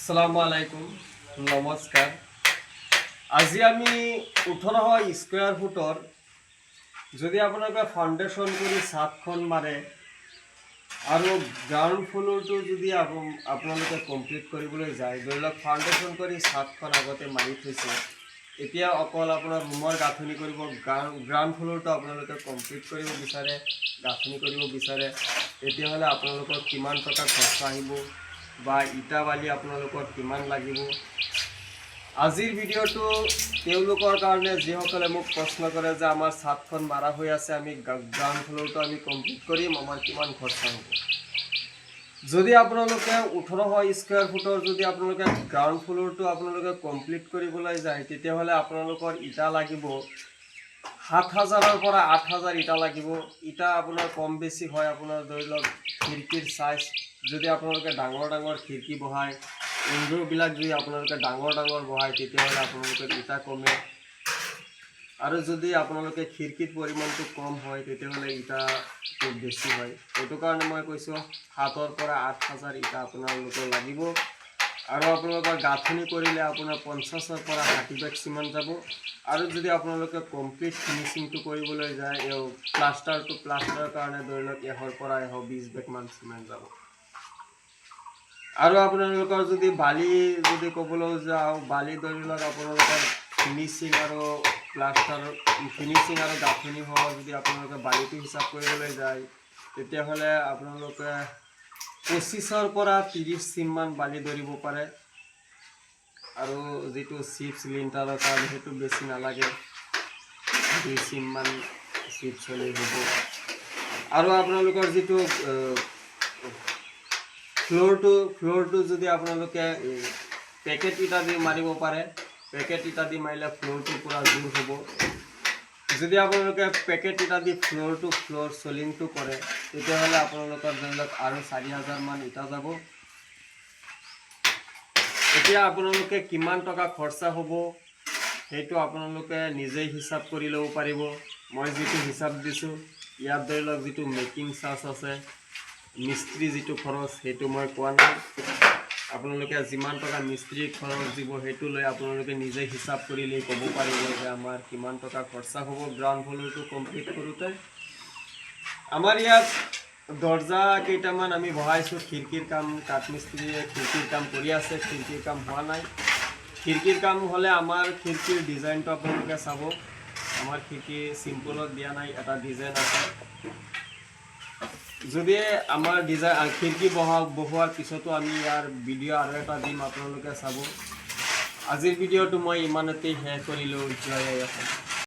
আসসালামু আলাইকুম, নমস্কাৰ। আজি আমি 18 স্কোয়াৰ ফুটৰ যদি আপোনালোকে ফাউণ্ডেশ্যন কৰি ছাদখন মাৰে আৰু গ্ৰাউণ্ড ফ্ল'ৰটো যদি আপোনালোকে কমপ্লিট কৰিবলৈ যায়, ধৰি লওক ফাউণ্ডেশ্যন কৰি ছাদখন আগতে মাৰি থৈছে, এতিয়া অকল আপোনাৰ ৰুমৰ গাঁথনি কৰিব, গ্ৰাউণ্ড ফ্ল'ৰটো আপোনালোকে কমপ্লিট কৰিব বিচাৰে, গাঁথনি কৰিব বিচাৰে, তেতিয়াহ'লে আপোনালোকৰ কিমান টকা খৰচ আহিব বা ইটা বালি আপোনালোকৰ কিমান লাগিব। আজিৰ ভিডিঅ'টো তেওঁলোকৰ কাৰণে যিসকলে মোক প্ৰশ্ন কৰে যে আমাৰ ছাদখন মাৰা হৈ আছে, আমি গ্ৰাউণ্ড ফ্ল'ৰটো আমি কমপ্লিট কৰিম, আমাৰ কিমান খৰচা হ'ব। যদি আপোনালোকে 18 স্কোয়াৰ ফুটৰ যদি আপোনালোকে গ্ৰাউণ্ড ফ্ল'ৰটো আপোনালোকে কমপ্লিট কৰিবলৈ যায়, তেতিয়াহ'লে আপোনালোকৰ ইটা লাগিব 7,000ৰ পৰা 8,000 ইটা লাগিব। ইটা আপোনাৰ কম বেছি হয়, আপোনাৰ ধৰি লওক খিৰিকীৰ চাইজ যদি আপোনালোকে ডাঙৰ ডাঙৰ খিৰিকী বহায়, উইণ্ড'বিলাক যদি আপোনালোকে ডাঙৰ ডাঙৰ বহায়, তেতিয়াহ'লে আপোনালোকৰ ইটা কমে। আৰু যদি আপোনালোকে খিৰিকীৰ পৰিমাণটো কম হয়, তেতিয়াহ'লে ইটাটো বেছি হয়। সেইটো কাৰণে মই কৈছোঁ 7,000 পৰা 8,000 ইটা আপোনালোকৰ লাগিব। আৰু আপোনালোকৰ গাঁথনি কৰিলে আপোনাৰ 50ৰ পৰা 60 বেগ চিমেণ্ট যাব। আৰু যদি আপোনালোকে কমপ্লিট ফিনিচিংটো কৰিবলৈ যায়, প্লাষ্টাৰৰ কাৰণে ধৰি লওক 100 পৰা 120 বেগমান চিমেণ্ট যাব। আৰু আপোনালোকৰ যদি বালি যদি ক'বলৈ যাওঁ, বালি ধৰি লওক আপোনালোকৰ ফিনিচিং আৰু গাঁথনি সহ যদি আপোনালোকে বালিটো হিচাপ কৰিবলৈ যায়, তেতিয়াহ'লে আপোনালোকে 25ৰ পৰা 30 চিমমান বালি ধৰিব পাৰে। আৰু যিটো চিপছ লিণ্টাৰৰ কাৰণে সেইটো বেছি নালাগে, 2 চিমমান চিপছ হ'লেই হ'ব। আৰু আপোনালোকৰ যিটো ফ্ল'ৰটো যদি আপোনালোকে পেকেট ইটা দি মাৰিব পাৰে, পেকেট ইটা দি মাৰিলে ফ্ল'ৰটো পূৰা জোৰ হ'ব। যদি আপোনালোকে পেকেট ইটা দি ফ্ল'ৰ চলিংটো কৰে, তেতিয়াহ'লে আপোনালোকৰ ধৰি লওক আৰু 4,000 মান ইটা যাব। এতিয়া আপোনালোকে কিমান টকা খৰচা হ'ব সেইটো আপোনালোকে নিজেই হিচাপ কৰি ল'ব পাৰিব। মই যিটো হিচাপ দিছোঁ, ইয়াত ধৰি লওক যিটো মেকিং চাৰ্জ আছে, মিস্ত্ৰী যিটো খৰচ, সেইটো মই কোৱা নাই। আপোনালোকে যিমান টকা মিস্ত্ৰী খৰচ দিব, সেইটো লৈ আপোনালোকে নিজে হিচাপ কৰিলেই ক'ব পাৰিব যে আমাৰ কিমান টকা খৰচা হ'ব গ্ৰাউণ্ড ফ্ল'ৰটো কমপ্লিট কৰোঁতে। আমাৰ ইয়াত দৰ্জা কেইটামান আমি বহাইছোঁ, খিৰিকীৰ কাম কাঠমিস্ত্ৰীয়ে খিৰিকীৰ কাম কৰি আছে, খিৰিকীৰ কাম হোৱা নাই। খিৰিকীৰ কাম হ'লে আমাৰ খিৰিকীৰ ডিজাইনটো আপোনালোকে চাব। আমাৰ খিৰিকী চিম্পলত দিয়া নাই, এটা ডিজাইন আছে। যদি আমাৰ খিৰিকী বহোৱাৰ পিছতো আমি ইয়াৰ ভিডিঅ' আৰু এটা দিম, আপোনালোকে চাব। আজিৰ ভিডিঅ'টো মই ইমানতেই শেষ কৰিলোঁ। জয় অসম।